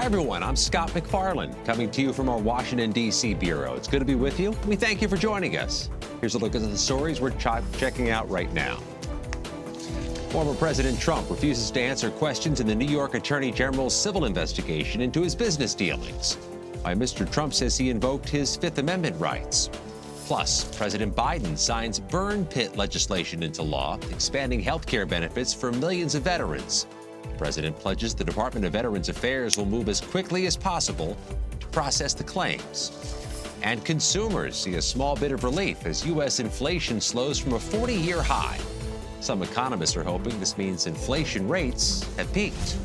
Hi, everyone. I'm Scott McFarland, coming to you from our Washington, D.C. bureau. It's good to be with you. We thank you for joining us. Here's a look at the stories we're checking out right now. Former President Trump refuses to answer questions in the New York Attorney General's civil investigation into his business dealings. Why Mr. Trump says he invoked his Fifth Amendment rights. Plus, President Biden signs burn pit legislation into law, expanding health care benefits for millions of veterans. The president pledges the Department of Veterans Affairs will move as quickly as possible to process the claims. And consumers see a small bit of relief as U.S. inflation slows from a 40-year high. Some economists are hoping this means inflation rates have peaked.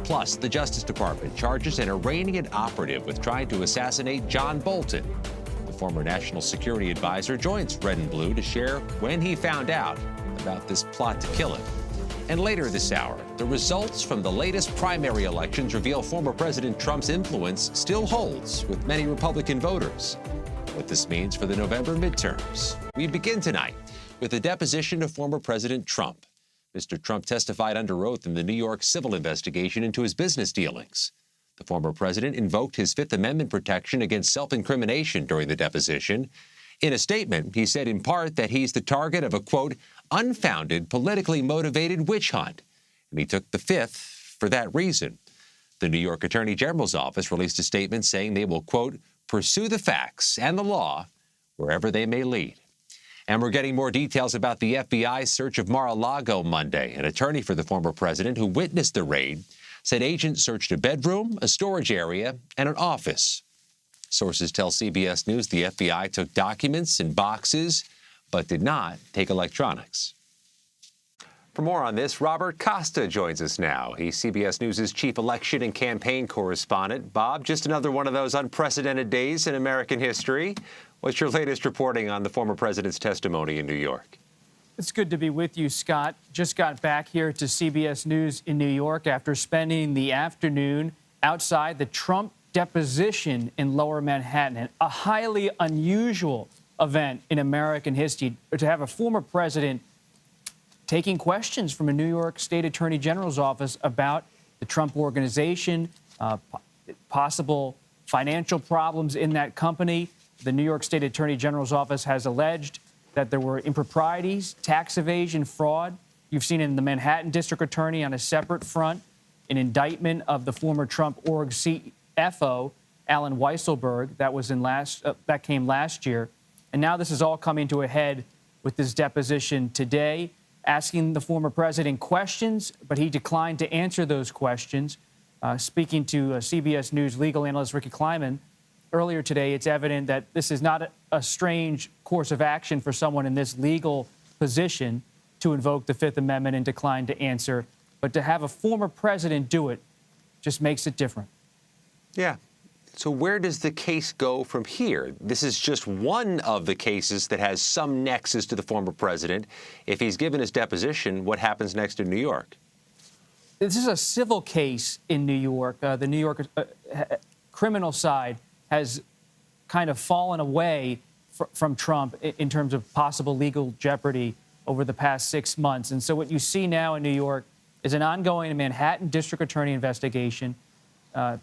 Plus, the Justice Department charges an Iranian operative with trying to assassinate John Bolton. The former national security advisor joins Red and Blue to share when he found out about this plot to kill him. And later this hour, the results from the latest primary elections reveal former President Trump's influence still holds with many Republican voters. What this means for the November midterms. We begin tonight with the deposition of former President Trump. Mr. Trump testified under oath in the New York civil investigation into his business dealings. The former president invoked his Fifth Amendment protection against self-incrimination during the deposition. In a statement, he said in part that he's the target of a, quote, unfounded, politically motivated witch hunt, and he took the Fifth for that reason. The New York Attorney General's office released a statement saying they will, quote, pursue the facts and the law wherever they may lead. And we're getting more details about the FBI's search of Mar-a-Lago Monday. An attorney for the former president who witnessed the raid said agents searched a bedroom, a storage area, and an office. Sources tell CBS News the FBI took documents in boxes, but did not take electronics. For more on this, Robert Costa joins us now. He's CBS News' chief election and campaign correspondent. Bob, just another one of those unprecedented days in American history. What's your latest reporting on the former president's testimony in New York? It's good to be with you, Scott. Just got back here to CBS News in New York after spending the afternoon outside the Trump deposition in Lower Manhattan, a highly unusual event in American history to have a former president taking questions from a New York State Attorney General's office about the Trump organization, possible financial problems in that company. The New York State Attorney General's office has alleged that there were improprieties, tax evasion, fraud. You've seen in the Manhattan District Attorney on a separate front an indictment of the former Trump org CFO, Alan Weisselberg, that came last year. And now this is all coming to a head with this deposition today, asking the former president questions, but he declined to answer those questions. Speaking to CBS News legal analyst Ricky Kleiman earlier today, it's evident that this is not a strange course of action for someone in this legal position to invoke the Fifth Amendment and decline to answer. But to have a former president do it just makes it different. Yeah. So where does the case go from here? This is just one of the cases that has some nexus to the former president. If he's given his deposition, what happens next in New York? This is a civil case in New York. The New York criminal side has kind of fallen away from Trump in terms of possible legal jeopardy over the past 6 months. And so what you see now in New York is an ongoing Manhattan District Attorney investigation,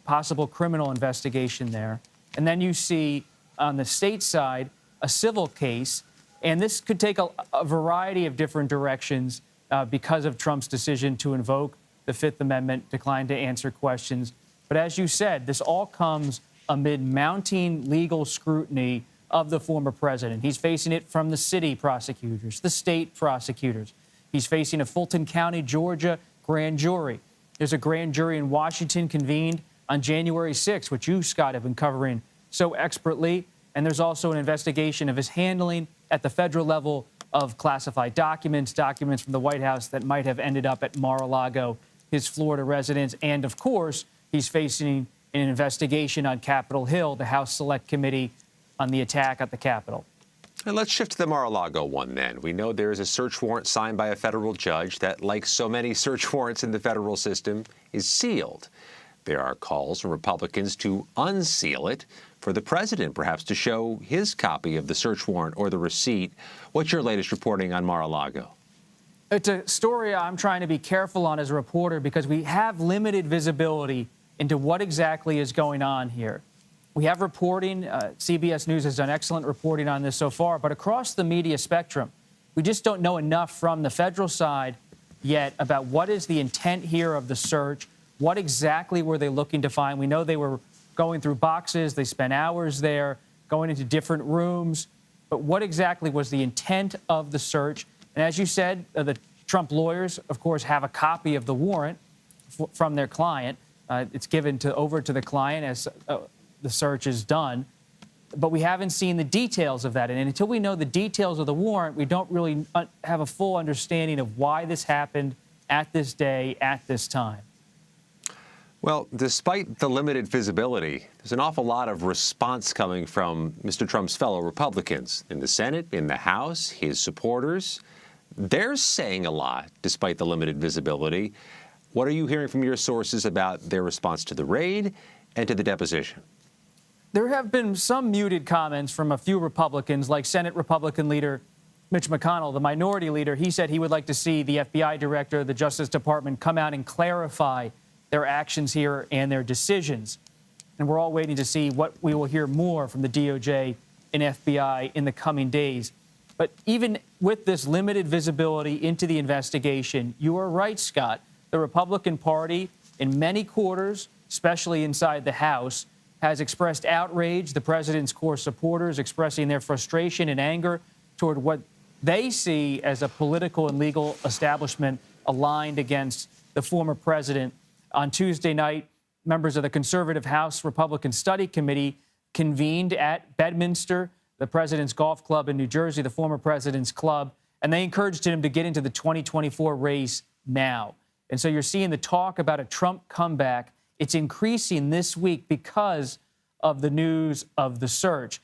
possible criminal investigation there. And then you see on the state side a civil case. And this could take a variety of different directions because of Trump's decision to invoke the Fifth Amendment, decline to answer questions. But as you said, this all comes amid mounting legal scrutiny of the former president. He's facing it from the city prosecutors, the state prosecutors. He's facing a Fulton County, Georgia grand jury. There's a grand jury in Washington convened on January 6th, which you, Scott, have been covering so expertly. And there's also an investigation of his handling at the federal level of classified documents from the White House that might have ended up at Mar-a-Lago, his Florida residence. And, of course, he's facing an investigation on Capitol Hill, the House Select Committee on the attack at the Capitol. And let's shift to the Mar-a-Lago one then. We know there is a search warrant signed by a federal judge that, like so many search warrants in the federal system, is sealed. There are calls from Republicans to unseal it for the president, perhaps to show his copy of the search warrant or the receipt. What's your latest reporting on Mar-a-Lago? It's a story I'm trying to be careful on as a reporter because we have limited visibility into what exactly is going on here. We have reporting. CBS News has done excellent reporting on this so far, but across the media spectrum, we just don't know enough from the federal side yet about what is the intent here of the search. What exactly were they looking to find? We know they were going through boxes. They spent hours there, going into different rooms. But what exactly was the intent of the search? And as you said, the Trump lawyers, of course, have a copy of the warrant from their client. It's given over to the client as the search is done. But we haven't seen the details of that. And until we know the details of the warrant, we don't really have a full understanding of why this happened at this day, at this time. Well, despite the limited visibility, there's an awful lot of response coming from Mr. Trump's fellow Republicans in the Senate, in the House, his supporters. They're saying a lot despite the limited visibility. What are you hearing from your sources about their response to the raid and to the deposition? There have been some muted comments from a few Republicans, like Senate Republican leader Mitch McConnell, the minority leader. He said he would like to see the FBI director, the Justice Department, come out and clarify their actions here and their decisions. And we're all waiting to see what we will hear more from the DOJ and FBI in the coming days. But even with this limited visibility into the investigation, you are right, Scott. The Republican Party in many quarters, especially inside the House, has expressed outrage. The president's core supporters expressing their frustration and anger toward what they see as a political and legal establishment aligned against the former president. On Tuesday night, members of the conservative House Republican Study Committee convened at Bedminster, the president's golf club in New Jersey, the former president's club, and they encouraged him to get into the 2024 race now. And so you're seeing the talk about a Trump comeback. It's increasing this week because of the news of the search.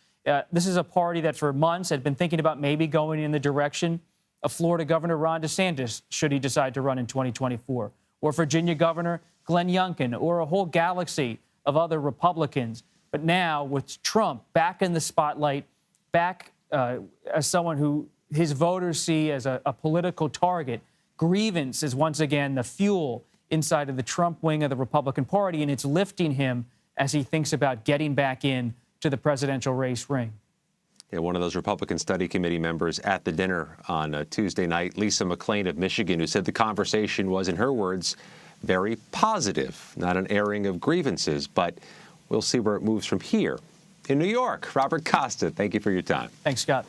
This is a party that for months had been thinking about maybe going in the direction of Florida Governor Ron DeSantis, should he decide to run in 2024, or Virginia Governor Glenn Youngkin, or a whole galaxy of other Republicans. But now, with Trump back in the spotlight, back as someone who his voters see as a political target, grievance is once again the fuel inside of the Trump wing of the Republican Party, and it's lifting him as he thinks about getting back in to the presidential race ring. Yeah, one of those Republican Study Committee members at the dinner on Tuesday night, Lisa McClain of Michigan, who said the conversation was, in her words, very positive, not an airing of grievances, but we'll see where it moves from here. In New York, Robert Costa, thank you for your time. Thanks, Scott.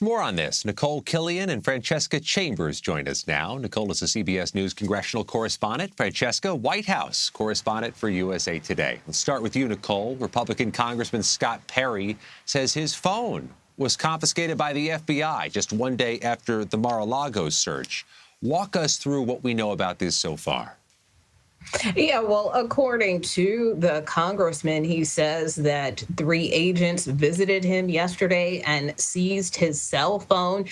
More on this. Nicole Killian and Francesca Chambers join us now. Nicole is a CBS News congressional correspondent. Francesca, White House correspondent for USA Today. Let's start with you, Nicole. Republican Congressman Scott Perry says his phone was confiscated by the FBI just one day after the Mar-a-Lago search. Walk us through what we know about this so far. Yeah, well, according to the congressman, he says that 3 agents visited him yesterday and seized his cell phone,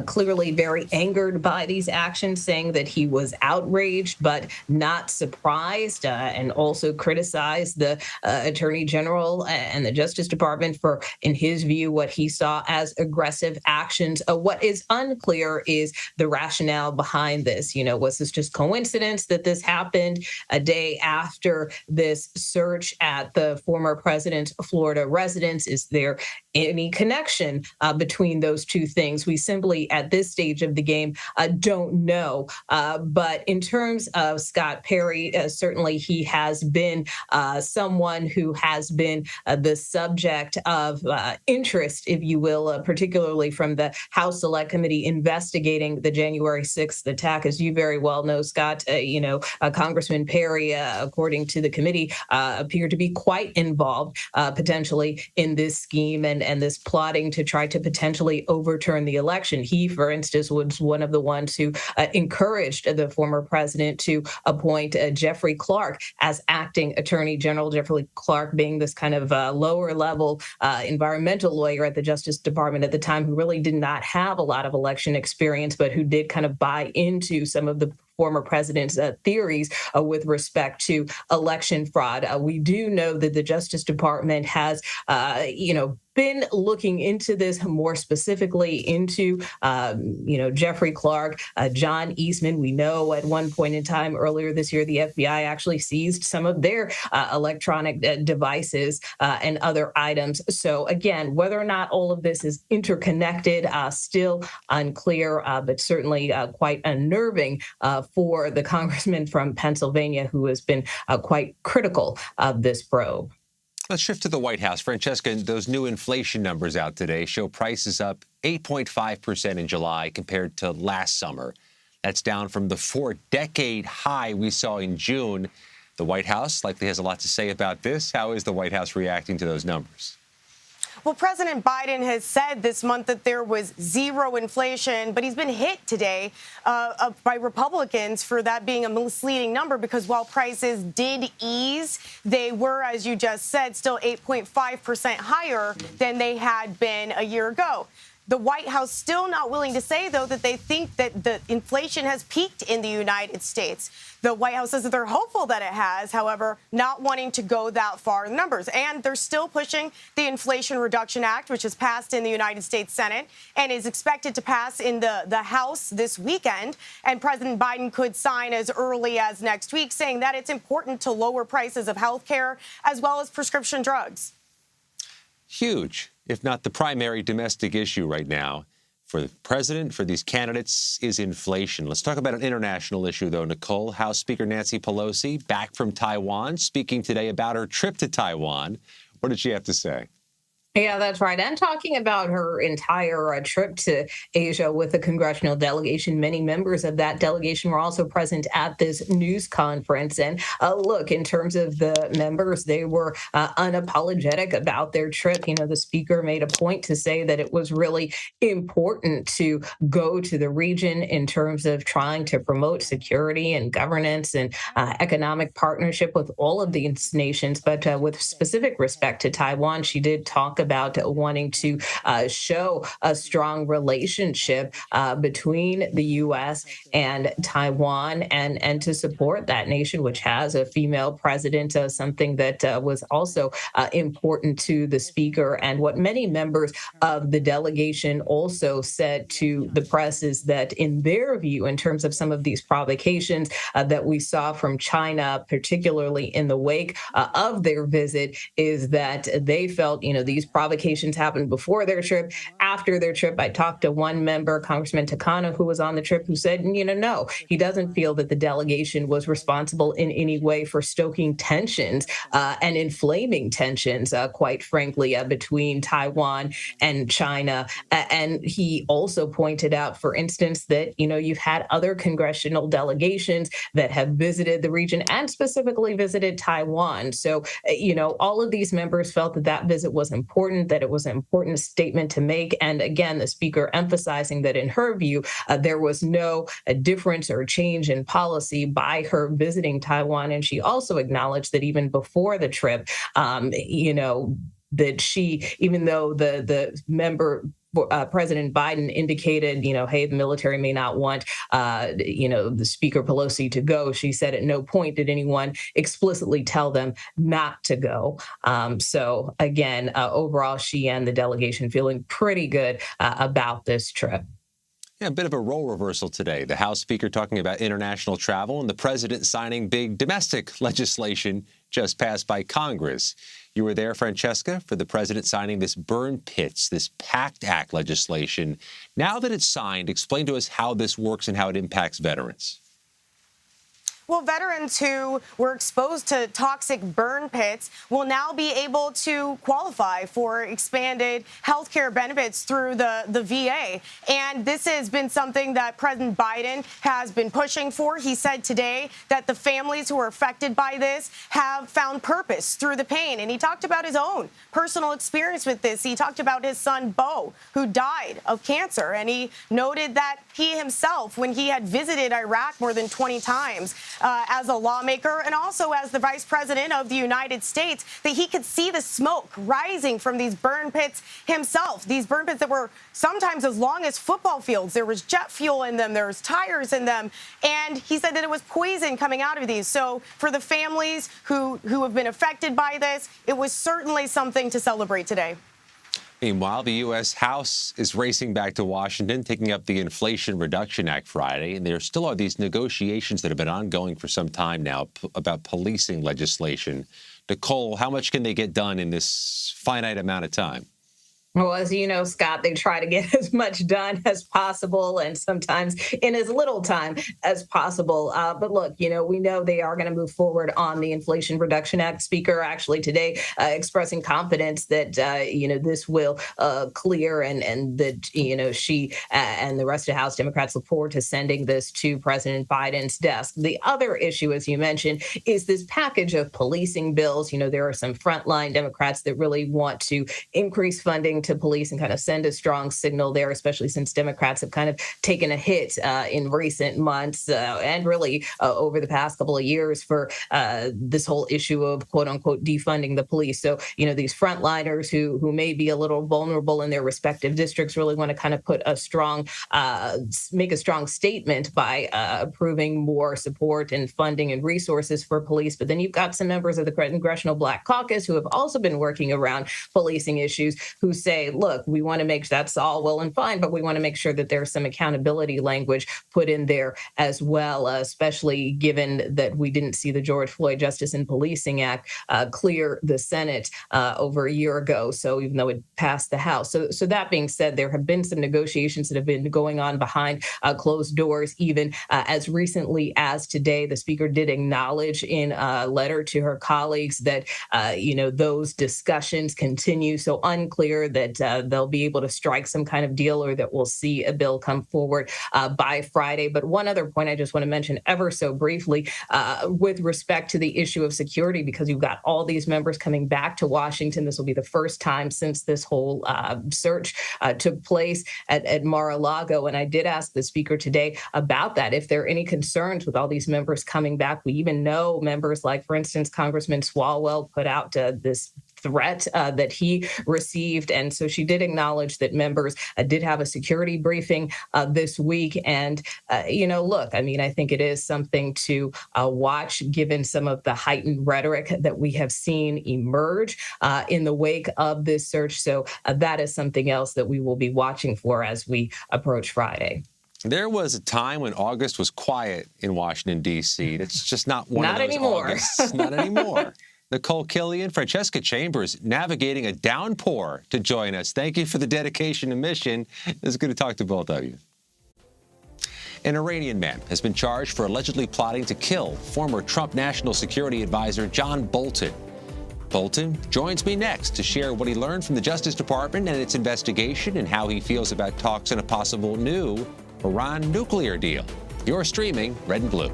clearly very angered by these actions, saying that he was outraged but not surprised, and also criticized the attorney general and the Justice Department for, in his view, what he saw as aggressive actions. What is unclear is the rationale behind this. You know, was this just coincidence that this happened a day after this search at the former president's Florida residence? Is there any connection between those two things? We simply, at this stage of the game, don't know. But in terms of Scott Perry, certainly he has been someone who has been the subject of interest, if you will, particularly from the House Select Committee investigating the January 6th attack. As you very well know, Scott, Congressman Perry, according to the committee, appeared to be quite involved potentially in this scheme and this plotting to try to potentially overturn the election. He, for instance, was one of the ones who encouraged the former president to appoint Jeffrey Clark as acting attorney general, Jeffrey Clark being this kind of lower level environmental lawyer at the Justice Department at the time, who really did not have a lot of election experience, but who did kind of buy into some of the former president's theories with respect to election fraud. We do know that the Justice Department has, been looking into this more specifically into, Jeffrey Clark, John Eastman. We know at one point in time earlier this year, the FBI actually seized some of their electronic devices and other items. So again, whether or not all of this is interconnected, still unclear, but certainly quite unnerving for the congressman from Pennsylvania who has been quite critical of this probe. Let's shift to the White House. Francesca, those new inflation numbers out today show prices up 8.5% in July compared to last summer. That's down from the 4-decade high we saw in June. The White House likely has a lot to say about this. How is the White House reacting to those numbers? Well, President Biden has said this month that there was zero inflation, but he's been hit today by Republicans for that being a misleading number because while prices did ease, they were, as you just said, still 8.5% higher than they had been a year ago. The White House still not willing to say, though, that they think that the inflation has peaked in the United States. The White House says that they're hopeful that it has, however, not wanting to go that far in numbers. And they're still pushing the Inflation Reduction Act, which has passed in the United States Senate and is expected to pass in the House this weekend. And President Biden could sign as early as next week, saying that it's important to lower prices of health care as well as prescription drugs. Huge, if not the primary domestic issue right now for the president, for these candidates, is inflation. Let's talk about an international issue, though, Nicole. House Speaker Nancy Pelosi back from Taiwan, speaking today about her trip to Taiwan. What did she have to say? Yeah, that's right. And talking about her entire trip to Asia with the congressional delegation, many members of that delegation were also present at this news conference. And look, in terms of the members, they were unapologetic about their trip. You know, the speaker made a point to say that it was really important to go to the region in terms of trying to promote security and governance and economic partnership with all of these nations. But with specific respect to Taiwan, she did talk about wanting to show a strong relationship between the U.S. and Taiwan and to support that nation, which has a female president, something that was also important to the speaker. And what many members of the delegation also said to the press is that in their view, in terms of some of these provocations that we saw from China, particularly in the wake of their visit, is that they felt, these provocations happened before their trip, after their trip. I talked to one member, Congressman Takano, who was on the trip, who said, no, he doesn't feel that the delegation was responsible in any way for stoking tensions and inflaming tensions, quite frankly, between Taiwan and China. And he also pointed out, for instance, that, you've had other congressional delegations that have visited the region and specifically visited Taiwan. So, all of these members felt that that visit was important, that it was an important statement to make. And again, the speaker emphasizing that in her view, there was no difference or change in policy by her visiting Taiwan. And she also acknowledged that even before the trip, that she, even though the member President Biden indicated, hey, the military may not want, the Speaker Pelosi to go. She said at no point did anyone explicitly tell them not to go. So again, overall, she and the delegation feeling pretty good about this trip. Yeah, a bit of a role reversal today. The House Speaker talking about international travel and the president signing big domestic legislation just passed by Congress. You were there, Francesca, for the president signing this burn pits, this PACT Act legislation. Now that it's signed, explain to us how this works and how it impacts veterans. Well, veterans who were exposed to toxic burn pits will now be able to qualify for expanded health care benefits through the VA. And this has been something that President Biden has been pushing for. He said today that the families who are affected by this have found purpose through the pain. And he talked about his own personal experience with this. He talked about his son, Bo, who died of cancer. And he noted that he himself, when he had visited Iraq more than 20 times, as a lawmaker and also as the vice president of the United States, that he could see the smoke rising from these burn pits himself. These burn pits that were sometimes as long as football fields. There was jet fuel in them. There was tires in them. And he said that it was poison coming out of these. So for the families who have been affected by this, it was certainly something to celebrate today. Meanwhile, the U.S. House is racing back to Washington, taking up the Inflation Reduction Act Friday. And there still are these negotiations that have been ongoing for some time now about policing legislation. Nicole, how much can they get done in this finite amount of time? Well, as you know, Scott, they try to get as much done as possible and sometimes in as little time as possible. But look, we know they are going to move forward on the Inflation Reduction Act. Speaker actually today expressing confidence that, this will clear and that, she and the rest of the House Democrats look forward to sending this to President Biden's desk. The other issue, as you mentioned, is this package of policing bills. There are some frontline Democrats that really want to increase funding to police and kind of send a strong signal there, especially since Democrats have kind of taken a hit in recent months and really over the past couple of years for this whole issue of quote unquote defunding the police. So, these frontliners who may be a little vulnerable in their respective districts really want to kind of put make a strong statement by approving more support and funding and resources for police. But then you've got some members of the Congressional Black Caucus who have also been working around policing issues who say, look, we want to make that's all well and fine, but we want to make sure that there's some accountability language put in there as well, especially given that we didn't see the George Floyd Justice in Policing Act clear the Senate over a year ago. So even though it passed the House. So that being said, there have been some negotiations that have been going on behind closed doors, even as recently as today. The Speaker did acknowledge in a letter to her colleagues that, those discussions continue. So unclear that they'll be able to strike some kind of deal or that we'll see a bill come forward by Friday. But one other point I just want to mention ever so briefly with respect to the issue of security, because you've got all these members coming back to Washington. This will be the first time since this whole search took place at Mar-a-Lago. And I did ask the Speaker today about that, if there are any concerns with all these members coming back. We even know members like, for instance, Congressman Swalwell put out this threat that he received. And so she did acknowledge that members did have a security briefing this week. And, look, I think it is something to watch given some of the heightened rhetoric that we have seen emerge in the wake of this search. So that is something else that we will be watching for as we approach Friday. There was a time when August was quiet in Washington, D.C. It's just not one of those anymore. Augusts. Not anymore. Nicole Killian, Francesca Chambers, navigating a downpour to join us. Thank you for the dedication and mission. It's good to talk to both of you. An Iranian man has been charged for allegedly plotting to kill former Trump National Security Advisor John Bolton. Bolton joins me next to share what he learned from the Justice Department and its investigation and how he feels about talks on a possible new Iran nuclear deal. You're streaming Red and Blue.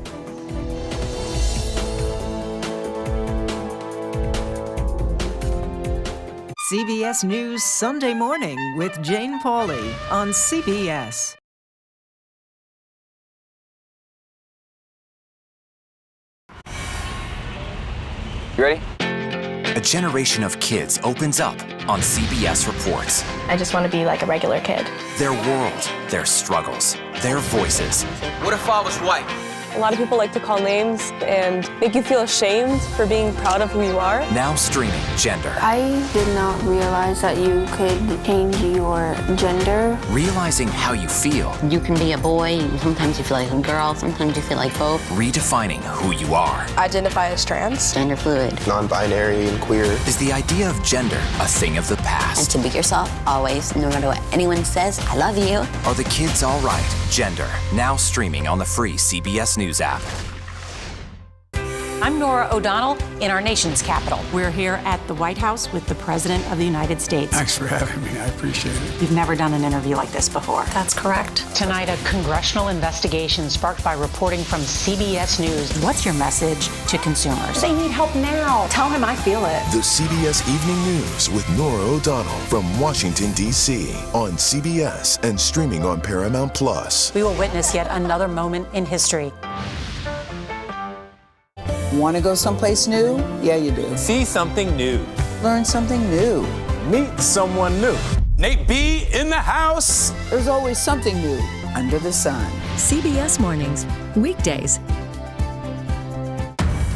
CBS News Sunday Morning with Jane Pauley on CBS. You ready? A generation of kids opens up on CBS Reports. I just want to be like a regular kid. Their world, their struggles, their voices. What if I was white? A lot of people like to call names and make you feel ashamed for being proud of who you are. Now streaming Gender. I did not realize that you could change your gender. Realizing how you feel. You can be a boy, sometimes you feel like a girl, sometimes you feel like both. Redefining who you are. Identify as trans. Gender fluid. Non-binary and queer. Is the idea of gender a thing of the past? And to be yourself, always, no matter what anyone says, I love you. Are the kids all right? Gender. Now streaming on the free CBS News app. I'm Norah O'Donnell in our nation's capital. We're here at the White House with the President of the United States. Thanks for having me. I appreciate it. You've never done an interview like this before. That's correct. Tonight, a congressional investigation sparked by reporting from CBS News. What's your message to consumers? They need help now. Tell him I feel it. The CBS Evening News with Norah O'Donnell from Washington, D.C. on CBS and streaming on Paramount+. We will witness yet another moment in history. Want to go someplace new? Yeah, you do. See something new. Learn something new. Meet someone new. Nate B in the house. There's always something new under the sun. CBS Mornings, weekdays.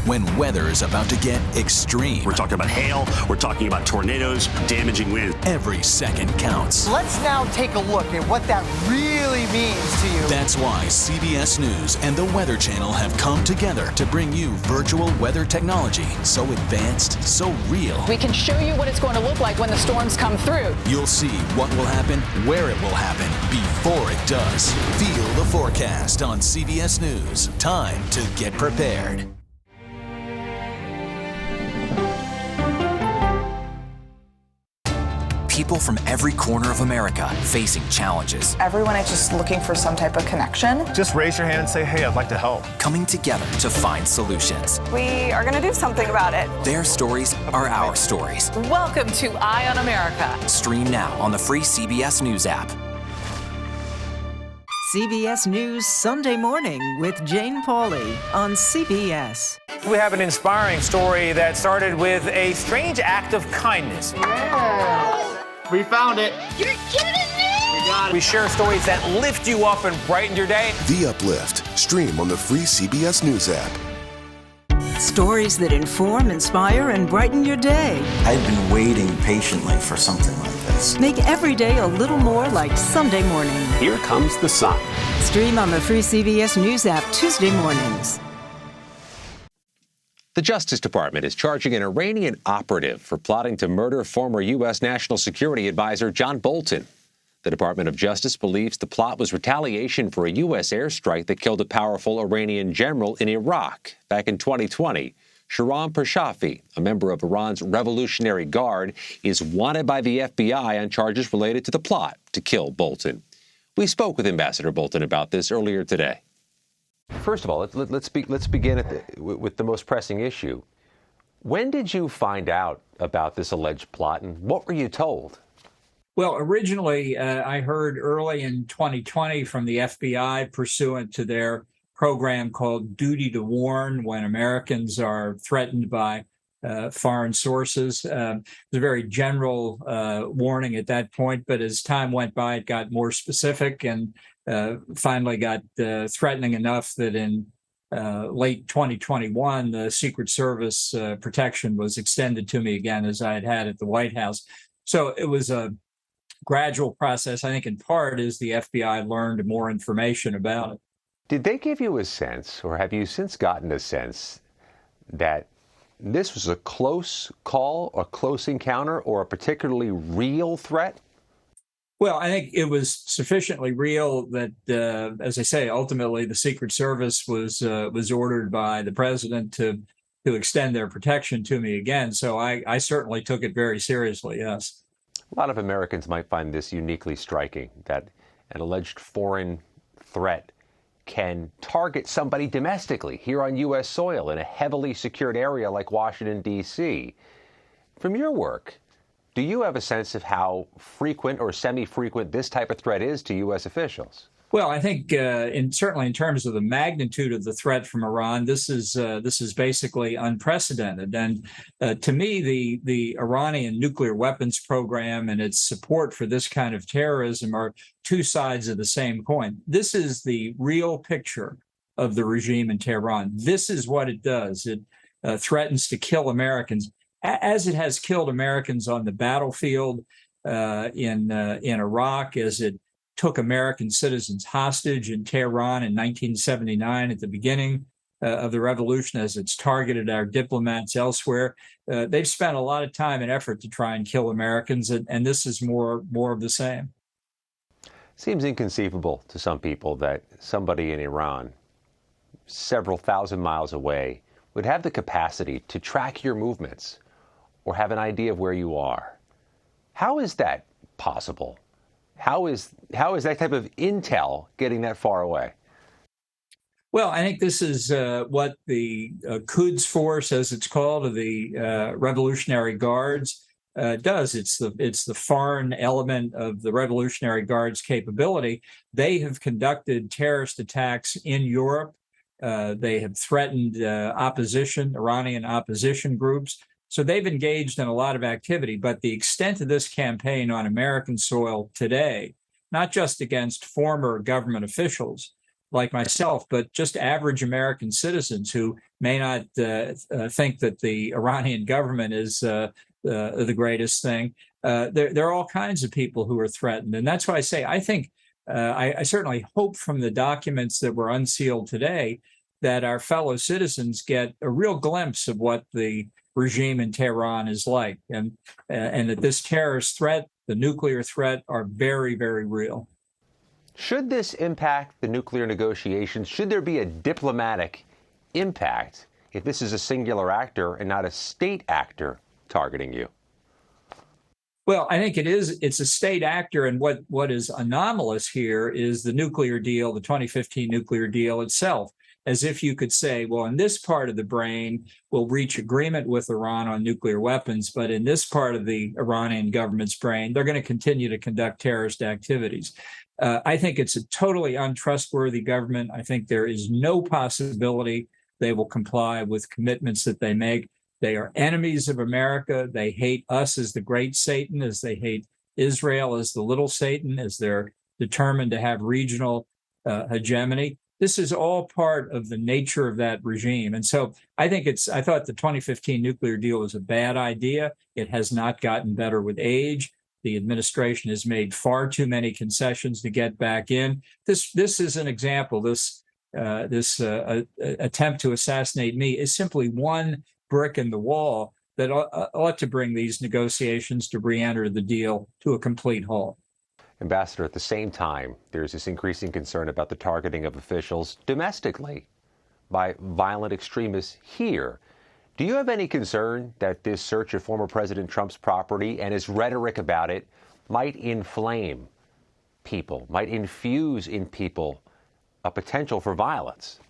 when weather is about to get extreme. We're talking about hail, we're talking about tornadoes, damaging winds. Every second counts. Let's now take a look at what that really means to you. That's why CBS News and the Weather Channel have come together to bring you virtual weather technology so advanced, so real. We can show you what it's going to look like when the storms come through. You'll see what will happen, where it will happen, before it does. Feel the forecast on CBS News. Time to get prepared. People from every corner of America facing challenges. Everyone is just looking for some type of connection. Just raise your hand and say, hey, I'd like to help. Coming together to find solutions. We are going to do something about it. Their stories are our stories. Welcome to Eye on America. Stream now on the free CBS News app. CBS News Sunday Morning with Jane Pauley on CBS. We have an inspiring story that started with a strange act of kindness. Yeah. We found it. You're kidding me! We got it. We share stories that lift you up and brighten your day. The Uplift. Stream on the free CBS News app. Stories that inform, inspire, and brighten your day. I've been waiting patiently for something like this. Make every day a little more like Sunday morning. Here comes the sun. Stream on the free CBS News app Tuesday mornings. The Justice Department is charging an Iranian operative for plotting to murder former U.S. National Security Advisor John Bolton. The Department of Justice believes the plot was retaliation for a U.S. airstrike that killed a powerful Iranian general in Iraq back in 2020. Shahram Pershafi, a member of Iran's Revolutionary Guard, is wanted by the FBI on charges related to the plot to kill Bolton. We spoke with Ambassador Bolton about this earlier today. First of all, let's begin with the most pressing issue. When did you find out about this alleged plot, and what were you told? Well, originally, I heard early in 2020 from the FBI pursuant to their program called Duty to Warn when Americans are threatened by foreign sources. It was a very general warning at that point, but as time went by, it got more specific and finally got threatening enough that in late 2021, the Secret Service protection was extended to me again, as I had at the White House. So it was a gradual process, I think, in part, as the FBI learned more information about it. Did they give you a sense, or have you since gotten a sense, that this was a close call, a close encounter, or a particularly real threat? Well, I think it was sufficiently real that, as I say, ultimately the Secret Service was ordered by the president to extend their protection to me again. So I certainly took it very seriously, yes. A lot of Americans might find this uniquely striking, that an alleged foreign threat can target somebody domestically here on U.S. soil in a heavily secured area like Washington, D.C. From your work, do you have a sense of how frequent or semi-frequent this type of threat is to U.S. officials? Well, I think certainly in terms of the magnitude of the threat from Iran, this is basically unprecedented. And to me, the Iranian nuclear weapons program and its support for this kind of terrorism are two sides of the same coin. This is the real picture of the regime in Tehran. This is what it does. It threatens to kill Americans, as it has killed Americans on the battlefield in Iraq, as it took American citizens hostage in Tehran in 1979 at the beginning of the revolution, as it's targeted our diplomats elsewhere. They've spent a lot of time and effort to try and kill Americans, and this is more of the same. Seems inconceivable to some people that somebody in Iran, several thousand miles away, would have the capacity to track your movements or have an idea of where you are. How is that possible? How is that type of intel getting that far away? Well, I think this is what the Quds Force, as it's called, of the Revolutionary Guards, does. It's the foreign element of the Revolutionary Guards' capability. They have conducted terrorist attacks in Europe. They have threatened Iranian opposition groups. So they've engaged in a lot of activity, but the extent of this campaign on American soil today, not just against former government officials like myself, but just average American citizens who may not think that the Iranian government is the greatest thing. There are all kinds of people who are threatened. And that's why I say, I think, I certainly hope from the documents that were unsealed today that our fellow citizens get a real glimpse of what the regime in Tehran is like, and that this terrorist threat, the nuclear threat, are very, very real. Should this impact the nuclear negotiations? Should there be a diplomatic impact if this is a singular actor and not a state actor targeting you? Well, I think it's a state actor, and what is anomalous here is the nuclear deal, the 2015 nuclear deal itself, as if you could say, well, in this part of the brain, we'll reach agreement with Iran on nuclear weapons, but in this part of the Iranian government's brain, they're going to continue to conduct terrorist activities. I think it's a totally untrustworthy government. I think there is no possibility they will comply with commitments that they make. They are enemies of America. They hate us as the great Satan, as they hate Israel as the little Satan, as they're determined to have regional hegemony. This is all part of the nature of that regime. And so I thought the 2015 nuclear deal was a bad idea. It has not gotten better with age. The administration has made far too many concessions to get back in. This is an example. This attempt to assassinate me is simply one brick in the wall that ought to bring these negotiations to re-enter the deal to a complete halt. Ambassador, at the same time, there's this increasing concern about the targeting of officials domestically by violent extremists here. Do you have any concern that this search of former President Trump's property and his rhetoric about it might inflame people, might infuse in people a potential for violence?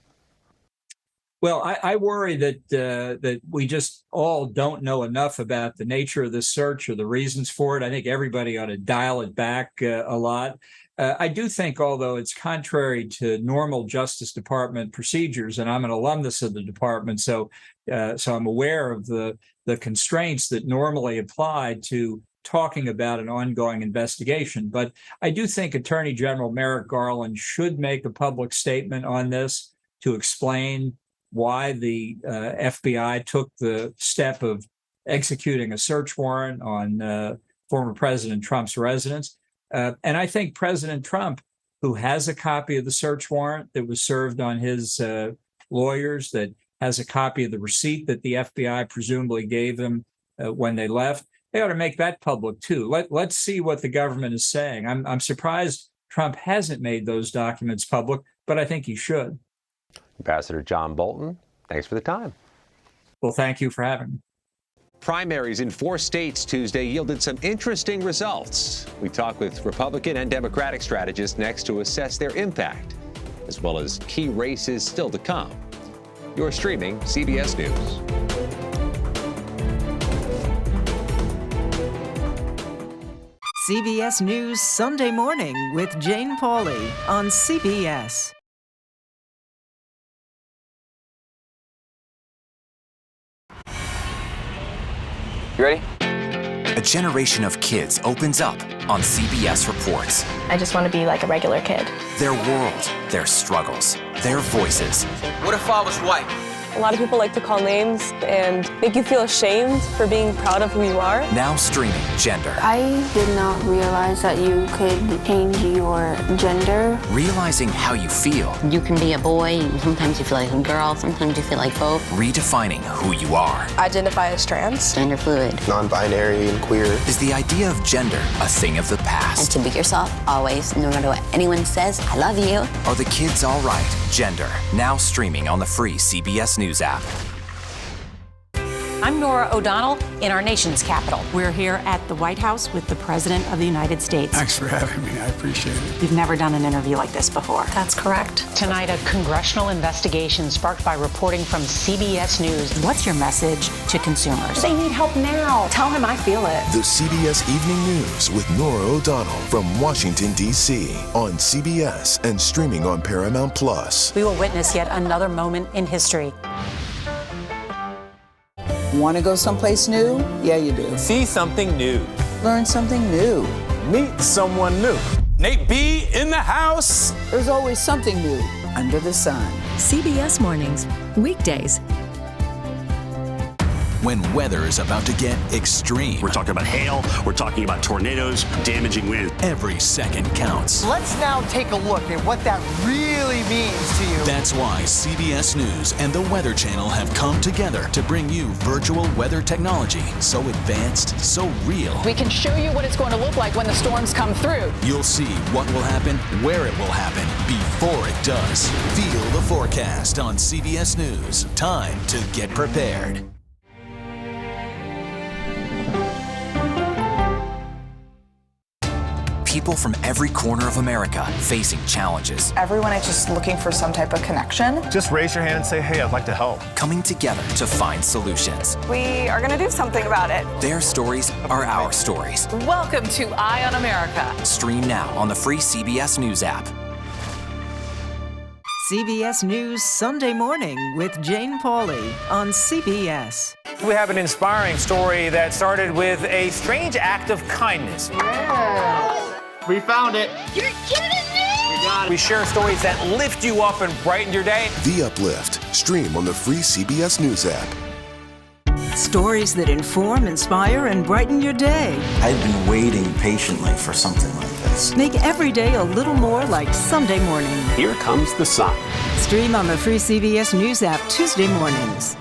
Well, I worry that we just all don't know enough about the nature of this search or the reasons for it. I think everybody ought to dial it back a lot. I do think, although it's contrary to normal Justice Department procedures, and I'm an alumnus of the department, so I'm aware of the constraints that normally apply to talking about an ongoing investigation. But I do think Attorney General Merrick Garland should make a public statement on this to explain why the FBI took the step of executing a search warrant on former President Trump's residence. And I think President Trump, who has a copy of the search warrant that was served on his lawyers, that has a copy of the receipt that the FBI presumably gave them when they left, they ought to make that public too. Let's see what the government is saying. I'm surprised Trump hasn't made those documents public, but I think he should. Ambassador John Bolton, thanks for the time. Well, thank you for having me. Primaries in 4 states Tuesday yielded some interesting results. We talk with Republican and Democratic strategists next to assess their impact, as well as key races still to come. You're streaming CBS News. CBS News Sunday Morning with Jane Pauley on CBS. You ready? A generation of kids opens up on CBS Reports. I just want to be like a regular kid. Their world, their struggles, their voices. What if I was white? A lot of people like to call names and make you feel ashamed for being proud of who you are. Now streaming Gender. I did not realize that you could change your gender. Realizing how you feel. You can be a boy, sometimes you feel like a girl, sometimes you feel like both. Redefining who you are. Identify as trans. Gender fluid. Non-binary and queer. Is the idea of gender a thing of the past? And to be yourself, always, no matter what anyone says, I love you. Are the kids all right? Gender. Now streaming on the free CBS News app. I'm Nora O'Donnell in our nation's capital. We're here at the White House with the President of the United States. Thanks for having me. I appreciate it. You've never done an interview like this before. That's correct. Tonight, a congressional investigation sparked by reporting from CBS News. What's your message to consumers? They need help now. Tell him I feel it. The CBS Evening News with Nora O'Donnell from Washington, D.C. on CBS and streaming on Paramount Plus. We will witness yet another moment in history. Want to go someplace new? Yeah, you do. See something new. Learn something new. Meet someone new. Nate B in the house. There's always something new under the sun. CBS Mornings, weekdays when weather is about to get extreme. We're talking about hail. We're talking about tornadoes, damaging wind. Every second counts. Let's now take a look at what that really means to you. That's why CBS News and the Weather Channel have come together to bring you virtual weather technology so advanced, so real. We can show you what it's going to look like when the storms come through. You'll see what will happen, where it will happen, before it does. Feel the forecast on CBS News. Time to get prepared. People from every corner of America facing challenges. Everyone is just looking for some type of connection. Just raise your hand and say, hey, I'd like to help. Coming together to find solutions. We are going to do something about it. Their stories are our stories. Welcome to Eye on America. Stream now on the free CBS News app. CBS News Sunday Morning with Jane Pauley on CBS. We have an inspiring story that started with a strange act of kindness. We found it. You're kidding me! We got it. We share stories that lift you up and brighten your day. The Uplift. Stream on the free CBS News app. Stories that inform, inspire, and brighten your day. I've been waiting patiently for something like this. Make every day a little more like Sunday morning. Here comes the sun. Stream on the free CBS News app Tuesday mornings.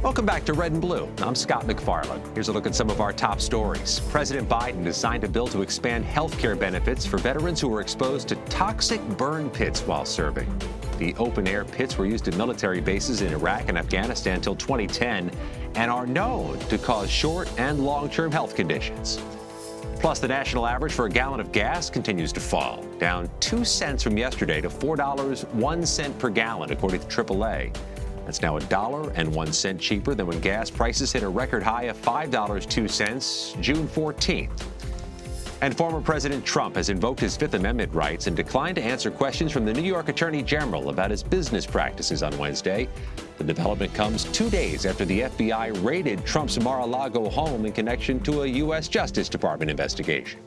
Welcome back to Red and Blue. I'm Scott McFarland. Here's a look at some of our top stories. President Biden has signed a bill to expand health care benefits for veterans who were exposed to toxic burn pits while serving. The open-air pits were used at military bases in Iraq and Afghanistan until 2010 and are known to cause short and long-term health conditions. Plus, the national average for a gallon of gas continues to fall, down 2 cents from yesterday to $4.01 per gallon, according to AAA. That's now $1.01 cheaper than when gas prices hit a record high of $5.02 June 14th. And former President Trump has invoked his Fifth Amendment rights and declined to answer questions from the New York Attorney General about his business practices on Wednesday. The development comes 2 days after the FBI raided Trump's Mar-a-Lago home in connection to a U.S. Justice Department investigation.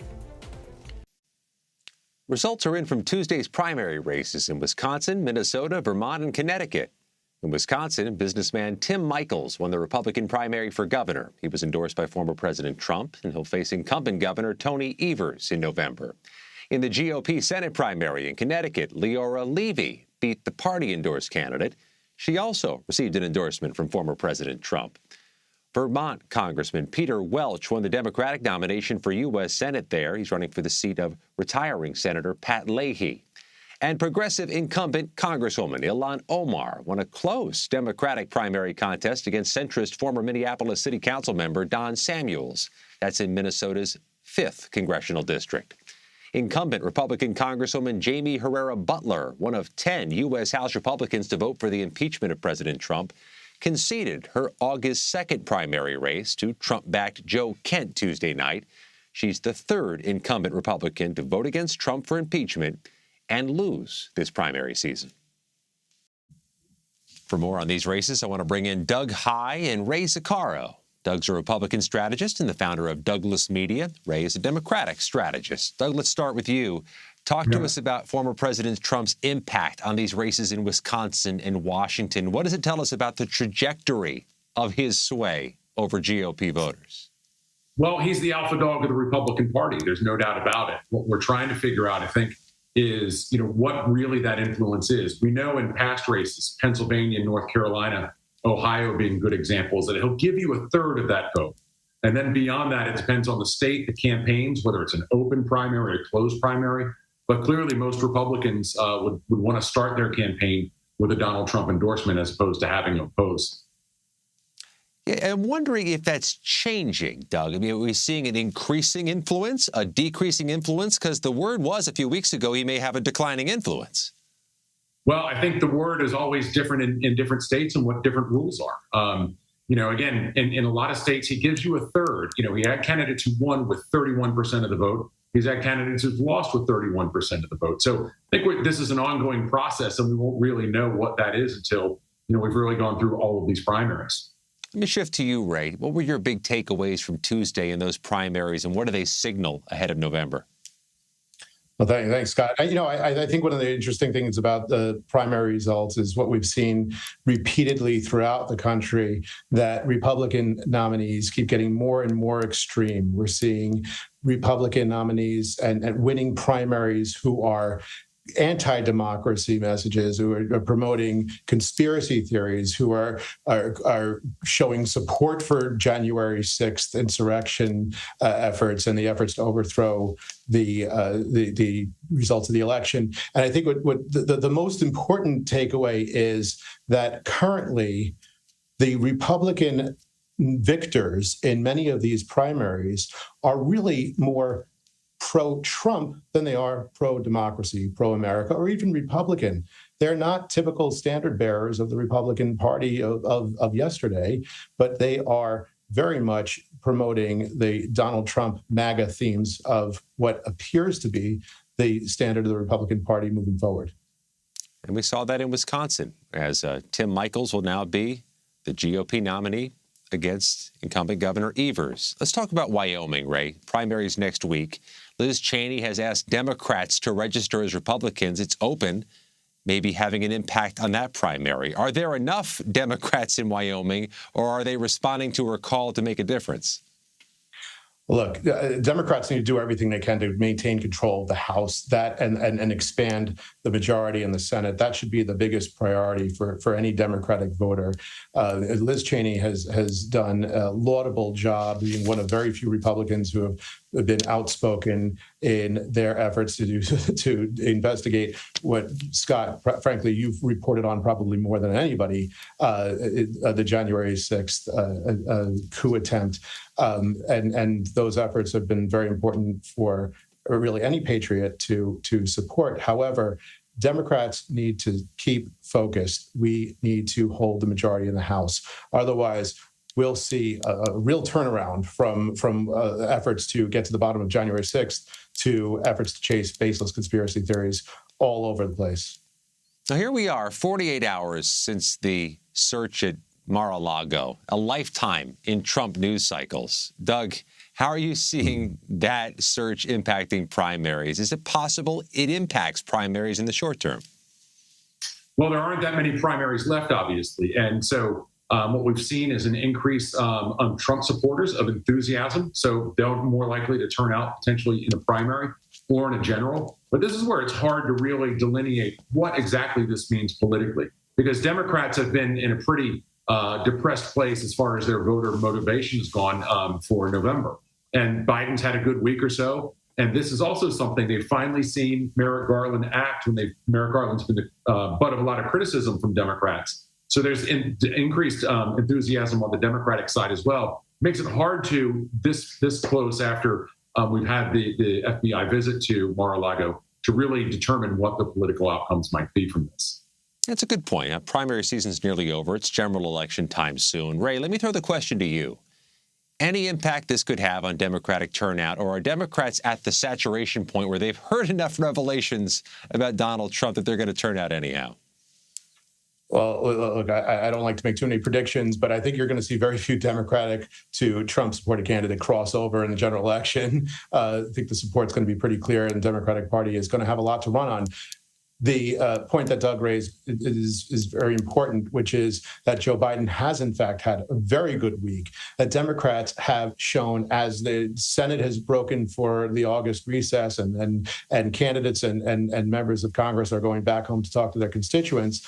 Results are in from Tuesday's primary races in Wisconsin, Minnesota, Vermont, and Connecticut. In Wisconsin, businessman Tim Michels won the Republican primary for governor. He was endorsed by former President Trump, and he'll face incumbent Governor Tony Evers in November. In the GOP Senate primary in Connecticut, Leora Levy beat the party-endorsed candidate. She also received an endorsement from former President Trump. Vermont Congressman Peter Welch won the Democratic nomination for U.S. Senate there. He's running for the seat of retiring Senator Pat Leahy. And progressive incumbent Congresswoman Ilhan Omar won a close Democratic primary contest against centrist former Minneapolis City Council member Don Samuels. That's in Minnesota's 5th congressional district. Incumbent Republican Congresswoman Jamie Herrera Butler, one of 10 U.S. House Republicans to vote for the impeachment of President Trump, conceded her August 2nd primary race to Trump-backed Joe Kent Tuesday night. She's the 3rd incumbent Republican to vote against Trump for impeachment and lose this primary season. For more on these races, I want to bring in Doug High and Ray Zaccaro. Doug's a Republican strategist and the founder of Douglas Media. Ray is a Democratic strategist. Doug, let's start with you. Talk to us about former President Trump's impact on these races in Wisconsin and Washington. What does it tell us about the trajectory of his sway over GOP voters? Well, he's the alpha dog of the Republican Party. There's no doubt about it. What we're trying to figure out, I think, is, what really that influence is. We know in past races, Pennsylvania, North Carolina, Ohio being good examples, that he'll give you a third of that vote. And then beyond that, it depends on the state, the campaigns, whether it's an open primary or closed primary. But clearly, most Republicans would want to start their campaign with a Donald Trump endorsement as opposed to having him opposed. Yeah, I'm wondering if that's changing, Doug. I mean, are we seeing an increasing influence, a decreasing influence? Because the word was a few weeks ago he may have a declining influence. Well, I think the word is always different in different states and what different rules are. Again, in a lot of states, he gives you a third. He had candidates who won with 31% of the vote. He's had candidates who've lost with 31% of the vote. So I think this is an ongoing process, and we won't really know what that is until, we've really gone through all of these primaries. Let me shift to you, Ray. What were your big takeaways from Tuesday in those primaries, and what do they signal ahead of November? Well, thanks, Scott. I think one of the interesting things about the primary results is what we've seen repeatedly throughout the country, that Republican nominees keep getting more and more extreme. We're seeing Republican nominees and winning primaries who are anti-democracy messages, who are promoting conspiracy theories, who are showing support for January 6th insurrection efforts and the efforts to overthrow the results of the election. And I think what the most important takeaway is that currently the Republican victors in many of these primaries are really more pro-Trump than they are pro-democracy, pro-America, or even Republican. They're not typical standard bearers of the Republican Party of yesterday, but they are very much promoting the Donald Trump MAGA themes of what appears to be the standard of the Republican Party moving forward. And we saw that in Wisconsin, as Tim Michels will now be the GOP nominee against incumbent Governor Evers. Let's talk about Wyoming, Ray. Primaries next week. Liz Cheney has asked Democrats to register as Republicans. It's open, maybe having an impact on that primary. Are there enough Democrats in Wyoming, or are they responding to her call to make a difference? Look, Democrats need to do everything they can to maintain control of the House, that and expand the majority in the Senate. That should be the biggest priority for any Democratic voter. Liz Cheney has done a laudable job, being one of very few Republicans who have been outspoken in their efforts to investigate what, Scott, frankly, you've reported on probably more than anybody, the January 6th coup attempt. And those efforts have been very important for really any patriot to support. However, Democrats need to keep focused. We need to hold the majority in the House. Otherwise, we'll see a real turnaround from efforts to get to the bottom of January 6th to efforts to chase baseless conspiracy theories all over the place. Now, here we are, 48 hours since the search at Mar-a-Lago, a lifetime in Trump news cycles. Doug, how are you seeing that search impacting primaries? Is it possible it impacts primaries in the short term? Well, there aren't that many primaries left, obviously. And so what we've seen is an increase on Trump supporters of enthusiasm. So they're more likely to turn out potentially in a primary or in a general. But this is where it's hard to really delineate what exactly this means politically, because Democrats have been in a pretty depressed place as far as their voter motivation has gone for November. And Biden's had a good week or so. And this is also something they've finally seen Merrick Garland act when Merrick Garland's been the butt of a lot of criticism from Democrats. So there's increased enthusiasm on the Democratic side as well. Makes it hard to this close after we've had the FBI visit to Mar-a-Lago to really determine what the political outcomes might be from this. That's a good point. Primary season's nearly over. It's general election time soon. Ray, let me throw the question to you. Any impact this could have on Democratic turnout, or are Democrats at the saturation point where they've heard enough revelations about Donald Trump that they're going to turn out anyhow? Well, look, I don't like to make too many predictions, but I think you're going to see very few Democratic to Trump-supported candidate cross over in the general election. I think the support's going to be pretty clear, and the Democratic Party is going to have a lot to run on. The point that Doug raised is very important, which is that Joe Biden has, in fact, had a very good week. That Democrats have shown, as the Senate has broken for the August recess, and candidates and members of Congress are going back home to talk to their constituents,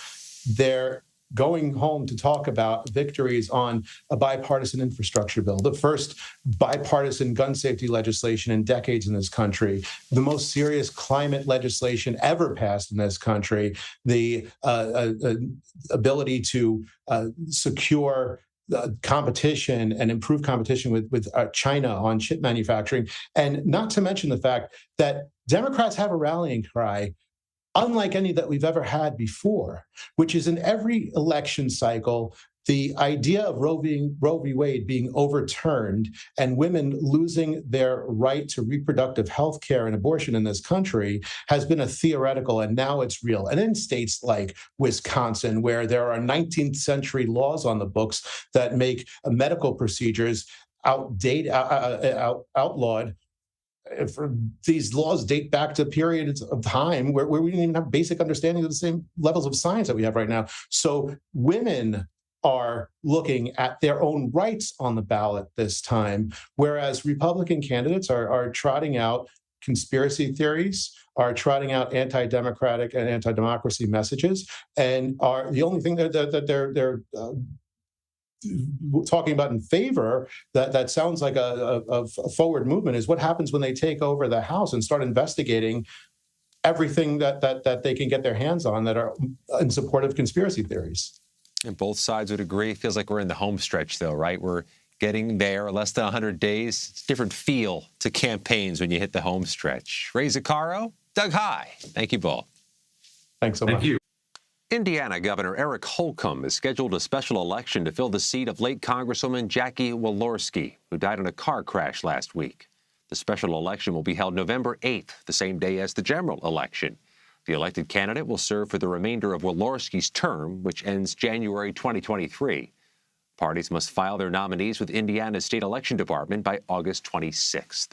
they're going home to talk about victories on a bipartisan infrastructure bill, the first bipartisan gun safety legislation in decades in this country, the most serious climate legislation ever passed in this country, the ability to secure competition and improve competition with China on chip manufacturing, and not to mention the fact that Democrats have a rallying cry unlike any that we've ever had before, which is in every election cycle, the idea of Roe v. Wade being overturned and women losing their right to reproductive health care and abortion in this country has been a theoretical, and now it's real. And in states like Wisconsin, where there are 19th century laws on the books that make medical procedures outlawed, these laws date back to periods of time where we didn't even have basic understanding of the same levels of science that we have right now. So women are looking at their own rights on the ballot this time, whereas Republican candidates are trotting out conspiracy theories, are trotting out anti-democratic and anti-democracy messages, and are the only thing that they're talking about in favor that sounds like a forward movement is what happens when they take over the House and start investigating everything that they can get their hands on that are in support of conspiracy theories. And both sides would agree. It feels like we're in the home stretch, though, right? We're getting there, less than 100 days. It's a different feel to campaigns when you hit the home stretch. Ray Zaccaro, Doug High. Thank you both. Thanks so much. Thank you. Indiana Governor Eric Holcomb has scheduled a special election to fill the seat of late Congresswoman Jackie Walorski, who died in a car crash last week. The special election will be held November 8th, the same day as the general election. The elected candidate will serve for the remainder of Walorski's term, which ends January 2023. Parties must file their nominees with Indiana's State Election Department by August 26th.